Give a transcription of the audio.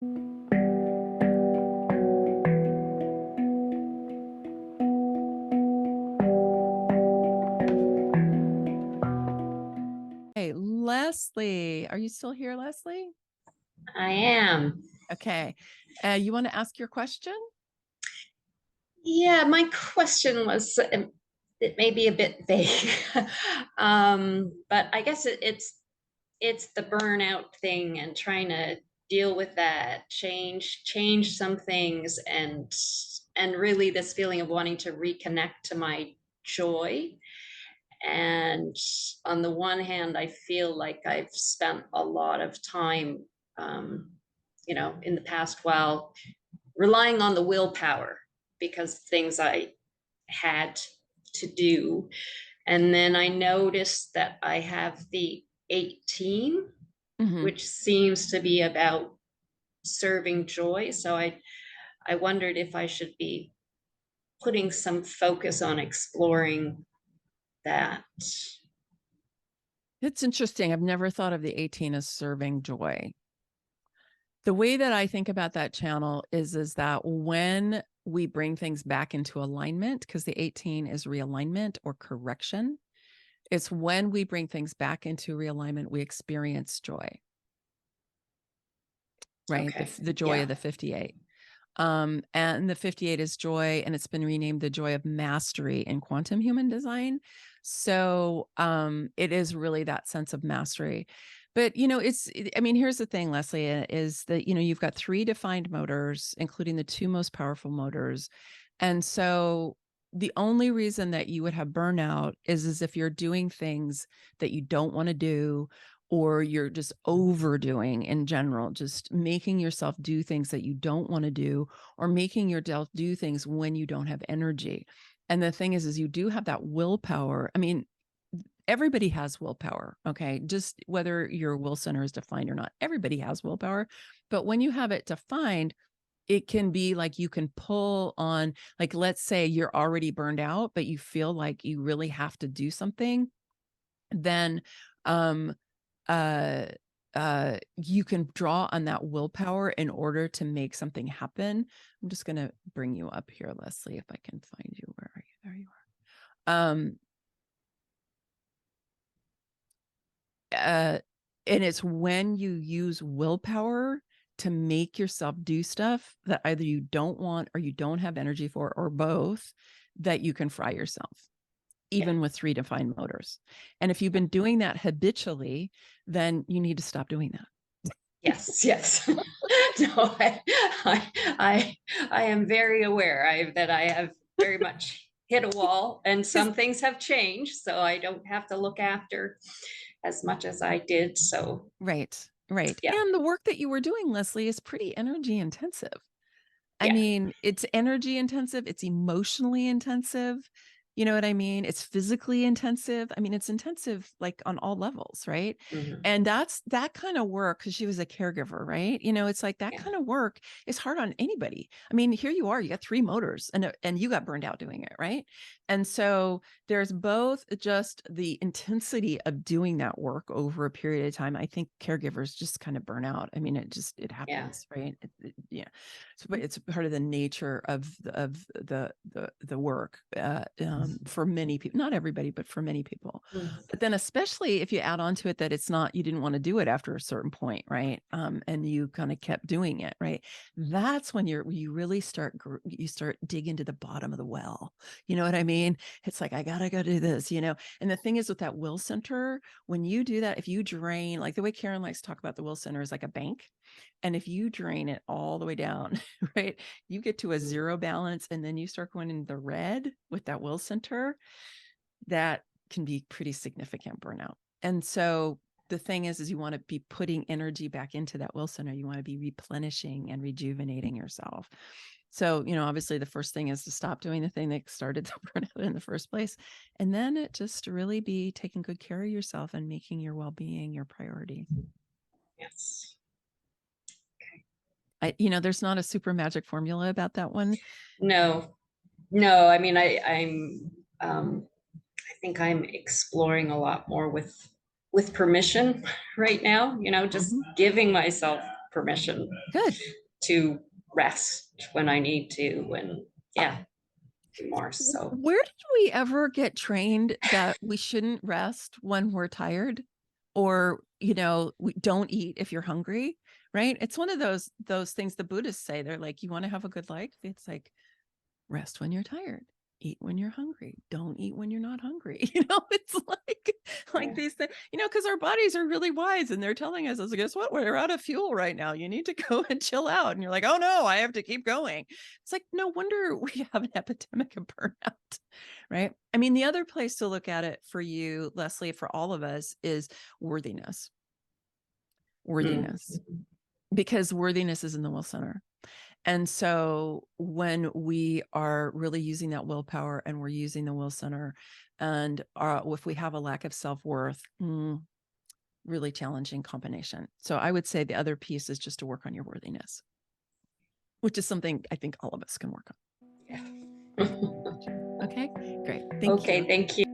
Hey, Leslie, are you still here, Leslie? I am. Okay. You want to ask your question? Yeah, my question was, it may be a bit vague, but I guess it's the burnout thing and trying to deal with that, change some things, and really this feeling of wanting to reconnect to my joy. And on the one hand, I feel like I've spent a lot of time, um, in the past while relying on the willpower because things I had to do. And then I noticed that I have the 18, Mm-hmm. which seems to be about serving joy. So I wondered if I should be putting some focus on exploring that. It's interesting. I've never thought of the 18 as serving joy. The way that I think about that channel is that when we bring things back into alignment, because the 18 is realignment or correction, it's when we bring things back into realignment, we experience joy, right? Okay. The joy Yeah. of the 58. And the 58 is joy, and it's been renamed the joy of mastery in quantum human design. So it is really that sense of mastery. But, I mean, here's the thing, Leslie, is that, you've got 3 defined motors, including the 2 most powerful motors. And so the only reason that you would have burnout is if you're doing things that you don't want to do, or you're just overdoing in general, just making yourself do things that you don't want to do, or making yourself do things when you don't have energy. And the thing is you do have that willpower. I mean, everybody has willpower. Okay. Just whether your will center is defined or not, everybody has willpower. But when you have it defined, it can be like you can pull on, like, let's say you're already burned out, but you feel like you really have to do something. Then, um, uh, you can draw on that willpower in order to make something happen. I'm just going to bring you up here, Leslie, if I can find you. Where are you? There you are. Uh, and it's when you use willpower to make yourself do stuff that either you don't want or you don't have energy for, or both, that you can fry yourself, Yeah. even with 3 defined motors. And if you've been doing that habitually, then you need to stop doing that. Yes. Yes. No, I am very aware that I have very much hit a wall, and Because some things have changed, so I don't have to look after as much as I did. So right, right. yeah, And the work that you were doing, Leslie, is pretty energy intensive. I yeah, mean, it's energy intensive, it's emotionally intensive. You know what I mean? It's physically intensive. I mean, it's intensive like on all levels, right? hmm, And that's that kind of work, because she was a caregiver, right? It's like that yeah, kind of work is hard on anybody. I mean, here you are, you got 3 motors, and you got burned out doing it, right? And so there's both just the intensity of doing that work over a period of time. I think caregivers just kind of burn out. I mean, it yeah, happens, right? Yeah. But it's part of the nature of the work, for many people, not everybody, but for many people. mm, But then, especially if you add on to it that it's not, you didn't want to do it after a certain point, right? And you kind of kept doing it, right? That's when you really you start digging to the bottom of the well. You know what I mean? It's like, I gotta go do this. And the thing is with that will center, when you do that, if you drain, like the way Karen likes to talk about the will center is like a bank. And if you drain it all the way down, right, you get to a mm, 0 balance, and then you start going in the red with that will center, that can be pretty significant burnout. And so the thing is you want to be putting energy back into that will center. You want to be replenishing and rejuvenating yourself. So, obviously the first thing is to stop doing the thing that started the burnout in the first place. And then it just really be taking good care of yourself and making your well-being your priority. yes. There's not a super magic formula about that one. No, no. I mean, I think I'm exploring a lot more with permission right now. Just Mhm. giving myself permission Good. to rest when I need to, and yeah, do more. So Where did we ever get trained that we shouldn't rest when we're tired? Or, we don't eat if you're hungry, right? It's one of those things the Buddhists say. They're like, you want to have a good life? It's like, rest when you're tired, eat when you're hungry, don't eat when you're not hungry. It's like yeah. these things, because our bodies are really wise and they're telling us, guess what? We're out of fuel right now. You need to go and chill out. And you're like, oh no, I have to keep going. It's like, no wonder we have an epidemic of burnout, right? I mean, the other place to look at it for you, Leslie, for all of us is worthiness. Mm. Worthiness, because worthiness is in the will center. And so when we are really using that willpower and we're using the will center, and if we have a lack of self-worth, really challenging combination. So I would say the other piece is just to work on your worthiness, which is something I think all of us can work on. Yeah. Okay, great. Thank Okay, you. thank you.